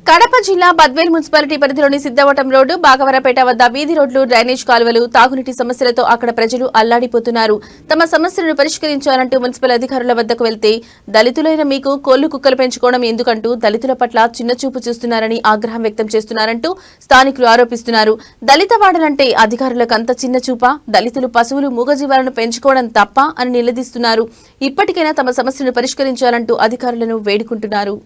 కడప జిల్లా బద్వేల్ మున్సిపాలిటీ పరిధిలోని సిద్ధవటం రోడ్డు బాగవరపేట వద్ద వీధి రోడ్లు డ్రైనేజ్ కాలువలు తాగునీటి సమస్యలతో అక్కడ ప్రజలు అల్లాడిపోతున్నారు. తమ సమస్యలను పరిష్కరించాలంటూ మున్సిపల్ అధికారుల వద్దకు వెళ్తే దళితులైన మీకు కోళ్లు కుక్కలు పెంచుకోవడం ఎందుకంటూ దళితుల పట్ల చిన్నచూపు చూస్తున్నారని ఆగ్రహం వ్యక్తం చేస్తున్నారంటూ స్థానికులు ఆరోపిస్తున్నారు. దళిత వాడలంటే అధికారులకు అంత చిన్నచూపా? దళితులు పశువులు మూగజీవాలను పెంచుకోవడం తప్ప అని నిలదీస్తున్నారు. ఇప్పటికైనా తమ సమస్యలను పరిష్కరించాలంటూ అధికారులను వేడుకుంటున్నారు.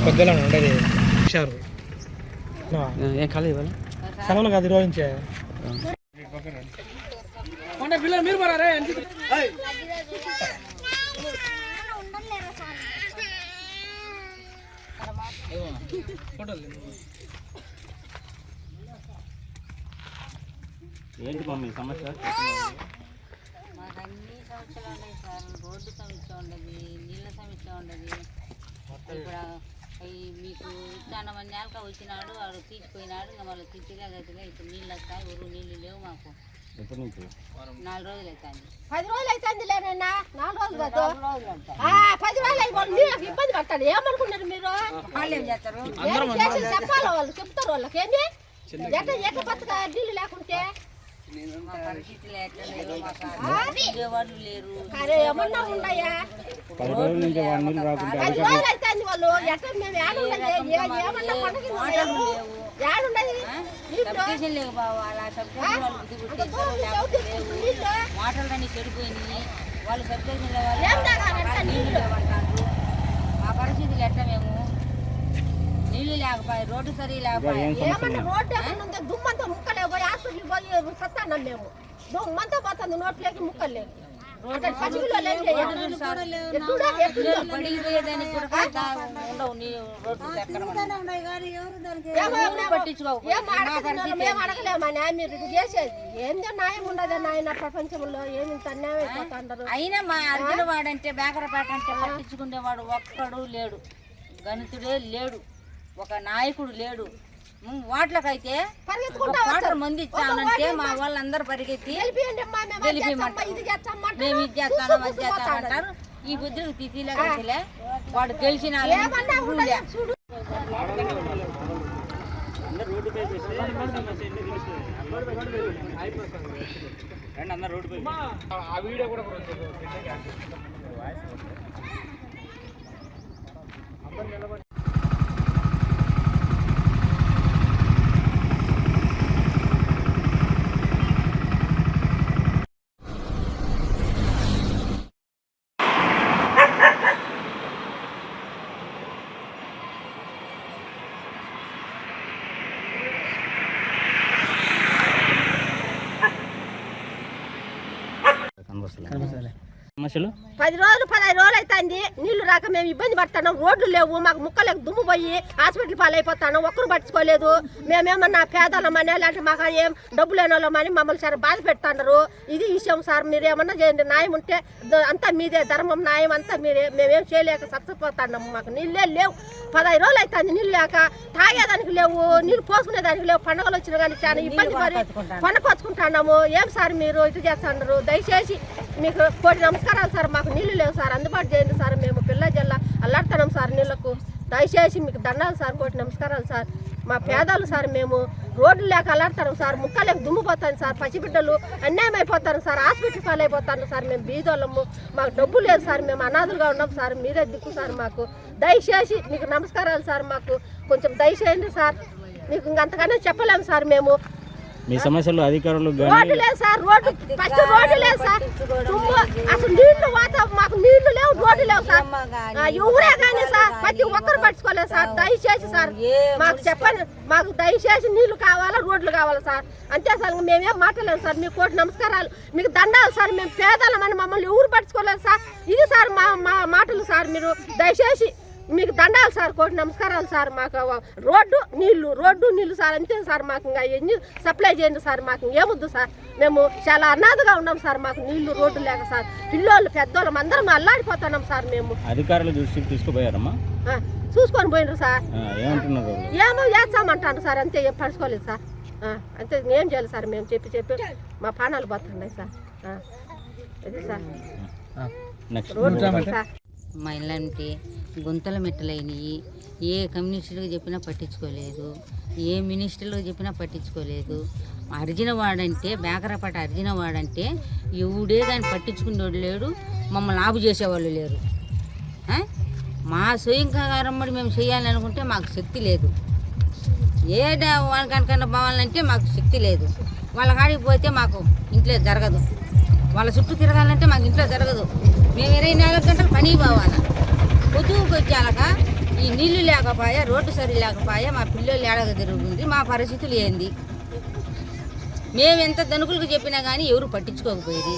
కొద్దిగా ఉండేది ఏం ఖాళీ ఇవ్వాలి సెలవులు కాదు ఈరోజు నుంచే పిల్లలు మీరు మరారే ఏంటి మమ్మీ సమస్య? మాకు అన్ని సమస్యలు ఉన్నాయి సార్. రోడ్డు సమస్య ఉండదు, నీళ్ళ సమస్య ఉండదు. ఇప్పుడు మీకు చాలా మంది నెలక వచ్చినాడు, వాడు తీసుకుపోయినాడు. ఇంకా మళ్ళీ తిట్టిగా గట్టిగా ఇప్పుడు నీళ్ళు వస్తాయి. ఊరు నీళ్ళు లేవు మాకు. ఎప్పటి నుంచి? 4 రోజులు అవుతుంది. 10 రోజులు అవుతుంది లేనన్నా. 4 రోజులు కాదు, 10 రోజులు అయిపోయింది. నీళ్ళకి ఇబ్బంది పడతాడు. ఏమనుకున్నారు మీరు? వాళ్ళు ఏం చేస్తారు? చెప్పాలి, వాళ్ళు చెప్తారు. వాళ్ళకి ఏంటి ఎట్లా బతక నీళ్ళు లేకుంటే పరిస్థితులు ఎట్లా లేరు, వాళ్ళు లేరు. అరే ఏమన్నా ఉన్నాయా? 10 రోజుల నుంచి నీళ్ళు రాకుండా 10 రోజులు అవుతుంది. వాళ్ళు ఎట్లా మేము ఏడుండదు, ఏమన్నా పండుగ ఏడుండదు. సబ్స్టేషన్ లేవు బాబు. అలా సబ్స్టేషన్ వాళ్ళు బుద్ధి పుట్టించారు. వాటర్ అన్ని చెడిపోయినాయి. వాళ్ళు సబ్స్టేషన్ నీళ్ళు లేవంటారు. ఆ పరిస్థితులు ఎట్లా మేము? నీళ్ళు లేకపోయి, రోడ్డు సరి లేకపోయి, ఏమన్నా రోడ్డు ఎక్కడ దుమ్మంతా ముక్కలే పోయి హాస్పిటల్కి పోయి సత్తాన్నాం మేము. దుమ్మంతా పోతుంది నోట్లోకి ముక్కలేదు. పడిపోయేదానికి కూడా ఉండవు. మేము అడగలేమని మీరు ఇది చేసేది ఏందో న్యాయం ఉండదు నాయన. ప్రపంచంలో ఏమి అన్యాయం అయిపోతుంటారు. అయినా మా అర్జున వాడంటే బేకరపేట అంటే పట్టించుకునేవాడు ఒక్కడు లేడు, గణితుడే లేడు, ఒక నాయకుడు లేడు. వాట్లకైతే వాటర్ మంది ఇచ్చానంటే మా వాళ్ళందరూ పరిగెత్తి గెలిపిమంటారు. మేము ఇది చేస్తాను అది చేస్తాను అంటారు. ఈ బుద్ధుడు తిథిలే గతిలే. వాడు గెలిచిన రోడ్డు సమస్యలు? 10 రోజులు 15 రోజులు అవుతుంది నీళ్లు రాక మేము ఇబ్బంది పడుతున్నాం. రోడ్లు లేవు, మాకు ముక్కలకు దుమ్ము పోయి హాస్పిటల్ పాలైపోతాను. ఒక్కరు పట్టించుకోలేదు. మేమేమన్నా పేదలమని లేదంటే మాకు ఏం డబ్బు లేని వాళ్ళమని మమ్మల్ని చాలా బాధ పెడుతున్నారు. ఇది విషయం సార్. మీరు ఏమన్నా చేయండి. న్యాయం ఉంటే అంతా మీదే, ధర్మం న్యాయం అంతా మీరే. మేమేం చేయలేక చచ్చిపోతున్నాము. మాకు నీళ్ళే లేవు. 15 రోజులు అవుతుంది నీళ్ళు లేక. తాగేదానికి లేవు, నీళ్ళు పోసుకునేదానికి లేవు. పండుగలు వచ్చినా కానీ చాలా ఇబ్బంది పడి కొనుక్కొచ్చుకుంటున్నాము. ఏం సార్ మీరు ఇటు చేస్తున్నారు? దయచేసి మీకు కోటి నమస్కారాలు సార్. మాకు నీళ్లు లేవు సార్, అందుబాటు చేయండి సార్. మేము పిల్ల జల్ల అల్లాడుతున్నాం సార్ నీళ్లకు. దయచేసి మీకు దండాలు సార్, కోటి నమస్కారాలు సార్. మా పేదలు సార్, మేము రోడ్లు లేక అల్లాడుతున్నాం సార్. ముక్కలేక దుమ్ముపోతాను సార్. పసిబిడ్డలు అన్యాయం అయిపోతారు సార్. Hospital పాలైపోతాను sir. మేము బీదోళ్ళము, మాకు డబ్బు లేదు సార్. మేము అనాథులుగా ఉన్నాం సార్. మీరే దిక్కు సార్ మాకు. దయచేసి మీకు నమస్కారాలు సార్. మాకు కొంచెం దయచేయండి సార్. మీకు ఇంకంతకన్నా చెప్పలేము సార్. మేము మీ సమస్యలు అధికారులు రోడ్డు లేదు సార్. రోడ్డు ఫస్ట్ రోడ్డు లేదు సార్. అసలు నీళ్లు మాకు నీళ్లు లేవు, రోడ్డు లేవు సార్. ఎవరే కానీ సార్ ప్రతి ఒక్కరు పట్టుకోలేదు సార్. దయచేసి సార్ మాకు చెప్పండి. మాకు దయచేసి నీళ్లు కావాలా, రోడ్లు కావాలా సార్. అంతే సార్. మేమేం మాట్లాడలేము సార్. మీకు కోటి నమస్కారాలు, మీకు దండాలు సార్. మేము పేదలమని మమ్మల్ని ఎవరు పట్టుకోలేదు సార్. ఇది సార్ మా మాటలు సార్. మీరు దయచేసి మీకు దండాలు సార్, కోటి నమస్కారాలు సార్. మాకు రోడ్డు నీళ్లు సార్. అంతే సార్. మాకు ఇంకా ఎన్ని సప్లై చేయండి సార్. మాకు ఏమొద్దు సార్. మేము చాలా అనాథగా ఉన్నాం సార్. మాకు నీళ్లు రోడ్డు లేక సార్. పిల్లోళ్ళు పెద్దోళ్ళం అందరం అల్లాడిపోతున్నాం సార్. మేము అధికారుల దృష్టికి తీసుకుపోయారమ్మా? చూసుకొని పోయినారు సార్. ఏమంటున్నారు? ఏమో చేస్తామంటాను సార్. అంతే ఏం పడుచుకోలేదు సార్. అంతే ఏం చేయాలి సార్. మేము చెప్పి మా పానాలు పోతున్నాయి సార్. అది సార్ రోడ్డు సార్. మా ఇలాంటి గుంతల మెట్టలైనవి ఏ కమ్యూనిస్టులకు చెప్పినా పట్టించుకోలేదు, ఏ మినిస్టర్లకు చెప్పినా పట్టించుకోలేదు. అర్జున వాడంటే బేకరపాట అర్జున వాడంటే ఎవడే దాన్ని పట్టించుకునేవాడు లేడు, మమ్మల్ని ఆపు చేసేవాళ్ళు లేరు. మా స్వయంకారం మరి మేము చేయాలనుకుంటే మాకు శక్తి లేదు. ఏ వానికన్నా పోవాలంటే మాకు శక్తి లేదు. వాళ్ళ కాడికి పోతే మాకు ఇంట్లో జరగదు. వాళ్ళ చుట్టూ తిరగాలంటే మాకు ఇంట్లో జరగదు. మేము 24 గంటలు పని పోవాలి. పొద్దుకు వచ్చాక ఈ నీళ్లు లేకపోయా, రోడ్డు సరి లేకపోయా, మా పిల్లలు ఏడగ తిరుగుతుంది. మా పరిస్థితులు ఏంది? మేము ఎంత ధనుకులకు చెప్పినా కానీ ఎవరు పట్టించుకోకపోయేది.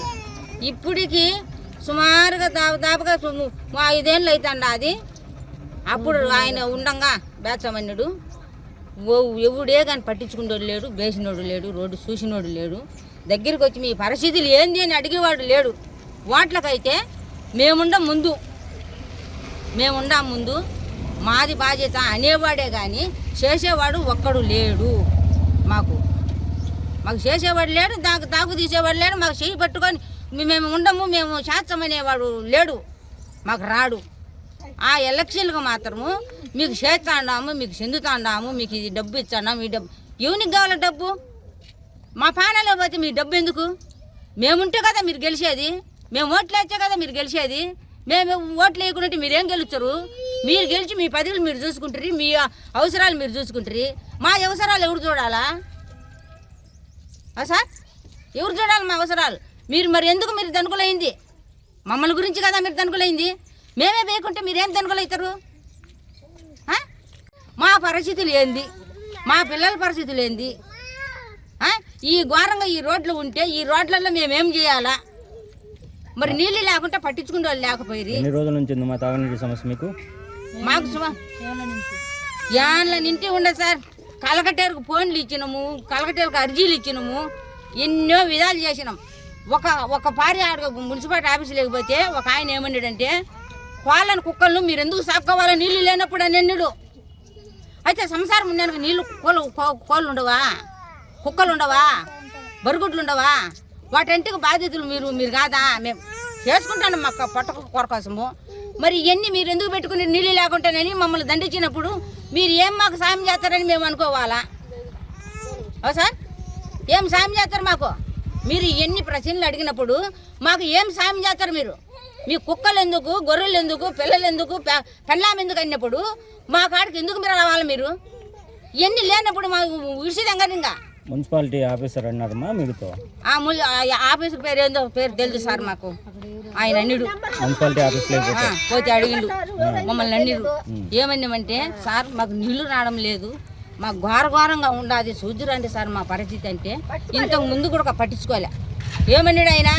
ఇప్పటికి సుమారుగా దాదాపుగా 5 ఏళ్ళు అవుతాండ అది. అప్పుడు ఆయన ఉండంగా బేచమన్నుడు ఎవడే కానీ పట్టించుకునేవాడు లేడు, వేసినోడు లేడు, రోడ్డు చూసినోడు లేడు. దగ్గరికి వచ్చి మీ పరిస్థితులు ఏంది అని అడిగేవాడు లేడు. వాట్లకైతే మేముండం ముందు మాది బాధ్యత అనేవాడే కానీ చేసేవాడు ఒక్కడు లేడు. మాకు చేసేవాడు లేడు, దాకు తీసేవాడు లేడు. మాకు చేయి పట్టుకొని మేము ఉండము, మేము శాస్త్రమనేవాడు లేడు. మాకు రాడు. ఆ ఎలక్షన్లకు మాత్రము మీకు చేస్తాండాము, మీకు చెందుతాండాము, మీకు ఇది డబ్బు ఇచ్చాము. ఈ డబ్బు ఎవరికి కావాలి? డబ్బు మా పానాలో పోతే మీ డబ్బు ఎందుకు? మేముంటే కదా మీరు గెలిచేది. మేము ఓట్లు వేస్తే కదా మీరు గెలిచేది. మేము ఓట్లు వేయకుంటే మీరేం గెలుస్తారు? మీరు గెలిచి మీ పదవులు మీరు చూసుకుంటారు, మీ అవసరాలు మీరు చూసుకుంటారు. మా అవసరాలు ఎవరు చూడాలా సార్? ఎవరు చూడాలి మా అవసరాలు? మీరు మరి ఎందుకు మీరు దనుకులైంది? మమ్మల్ని గురించి కదా మీరు దనుకులైంది. మేమే వేయకుంటే మీరేం దనుకులవుతారు? మా పరిస్థితులు ఏంది? మా పిల్లల పరిస్థితులు ఏంది? ఈ ఘోరంగా ఈ రోడ్లు ఉంటే ఈ రోడ్లలో మేమేం చేయాలా? మరి నీళ్ళు లేకుంటే పట్టించుకునే వాళ్ళు లేకపోయి. ఎన్ని రోజుల నుంచి మా తాగునీటి సమస్య మీకు? మాకు యాన్ల నింటి ఉండదు సార్. కలకట్టేరుకు ఫోన్లు ఇచ్చినాము, కలకట్టేరుకు అర్జీలు ఇచ్చినాము, ఎన్నో విధాలు చేసినాం. ఒక పారి మున్సిపాలిటీ ఆఫీసు లేకపోతే ఒక ఆయన ఏమన్నాడంటే, కోళ్ళను కుక్కలను మీరు ఎందుకు సాక్కోవాలో నీళ్ళు లేనప్పుడు అని అన్నాడు. అయితే సంసారం ఉండడానికి నీళ్ళు కోళ్ళు ఉండవా, కుక్కలు ఉండవా, బరుగుడ్లు ఉండవా? వాటింటికి బాధ్యతలు మీరు కాదా? మేము చేసుకుంటాను మా పొట్ట కూర కోసము. మరి ఇవన్నీ మీరు ఎందుకు పెట్టుకుని నీళ్ళు లేకుండానని మమ్మల్ని దండించినప్పుడు మీరు ఏం మాకు సాయం చేస్తారని మేము అనుకోవాలా సార్? ఏం సాయం చేస్తారు మాకు? మీరు ఎన్ని ప్రశ్నలు అడిగినప్పుడు మాకు ఏం సాయం చేస్తారు మీరు? మీ కుక్కలు ఎందుకు, గొర్రెలు ఎందుకు, పిల్లలు ఎందుకు, పెళ్ళాం ఎందుకు అన్నప్పుడు మా కాడికి ఎందుకు మీరు రావాలి? మీరు ఇవన్నీ లేనప్పుడు మాకు విడిచిదంగా ఇంకా మున్సిపాలిటీ ఆఫీసర్ అన్నారమ్మా మీరుతో? ఆఫీసర్ పేరు ఏందో పేరు తెలుసు సార్ మాకు. ఆయన అన్నిడు మున్సిపాలిటీ ఆఫీస్ పోతే అడిగిండు మమ్మల్ని అన్నిడు. ఏమన్నామంటే, సార్ మాకు నీళ్లు రావడం లేదు, మాకు ఘోరంగా ఉండాది, చూద్దురండి సార్ మా పరిస్థితి అంటే. ఇంతకు ముందు కూడా పట్టించుకోలే. ఏమన్నాడు ఆయన,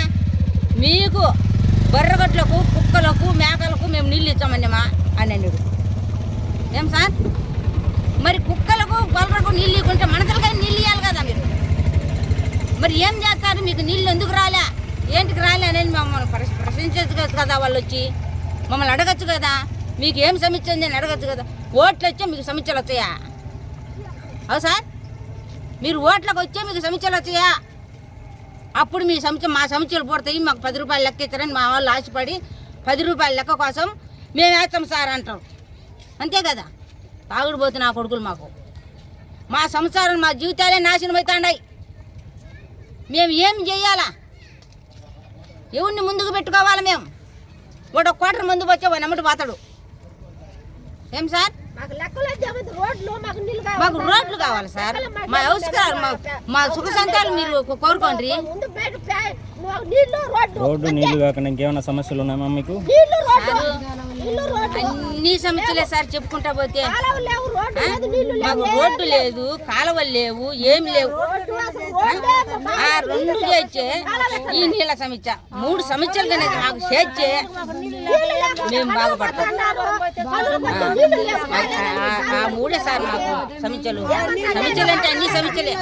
మీకు బర్రెగొడ్లకు కుక్కలకు మేకలకు మేము నీళ్ళు ఇచ్చామన్నామా అని అన్నాడు. ఏం సార్ మరి కుక్కలకు గొర్రెలకు నీళ్ళు ఇవ్వకుంటే మనుషులకైనా నీళ్ళు ఇవ్వాలి కదా మీరు. మరి ఏం చేస్తారు? మీకు నీళ్ళు ఎందుకు రాలే, ఏంటికి రాలే అనేది మమ్మల్ని ప్రశ్నించచ్చు కదా. వాళ్ళు వచ్చి మమ్మల్ని అడగచ్చు కదా, మీకు ఏం సమస్య ఉంది అని అడగచ్చు కదా. ఓట్లు వచ్చే మీకు సమస్యలు వచ్చాయా? అవు సార్, మీరు ఓట్లకు వచ్చే మీకు సమస్యలు వచ్చాయా? అప్పుడు మీ సమస్య మా సమస్యలు పోతాయి, మాకు 10 రూపాయలు లెక్క ఇచ్చారని మా వాళ్ళు ఆశపడి 10 రూపాయల లెక్క కోసం మేము వేస్తాం సార్ అంటాం. అంతే కదా. తాగుడుపోతే నా కొడుకులు మాకు మా సంసారం మా జీవితాలే నాశనం అవుతాయి. మేము ఏం చేయాలా? ఎవరిని ముందుకు పెట్టుకోవాలి? మేము ఒక క్వార్టర్ ముందుకు వచ్చే వాడు నమ్మటి పోతాడు. ఏం సార్ మాకు రోడ్లు కావాలి సార్. మా అవసరాలు మా సుఖ సంతాలు మీరు కోరుకోండి. రోడ్డు నీళ్లు కాకుండా ఇంకేమైనా సమస్యలు ఉన్నాయా మీకు? అన్ని సమస్యలే సార్ చెప్పుకుంటా పోతే. మాకు రోడ్డు లేదు, కాలువలు లేవు, ఏమి లేవు. ఆ 2 చేర్చే ఈ నీళ్ళ సమస్య 3 సమస్యలు కానీ మాకు చేర్చే మేము బాగుపడతాం. ఆ 3 సార్ మాకు సమస్యలు. సమస్యలు అంటే అన్ని సమస్యలే.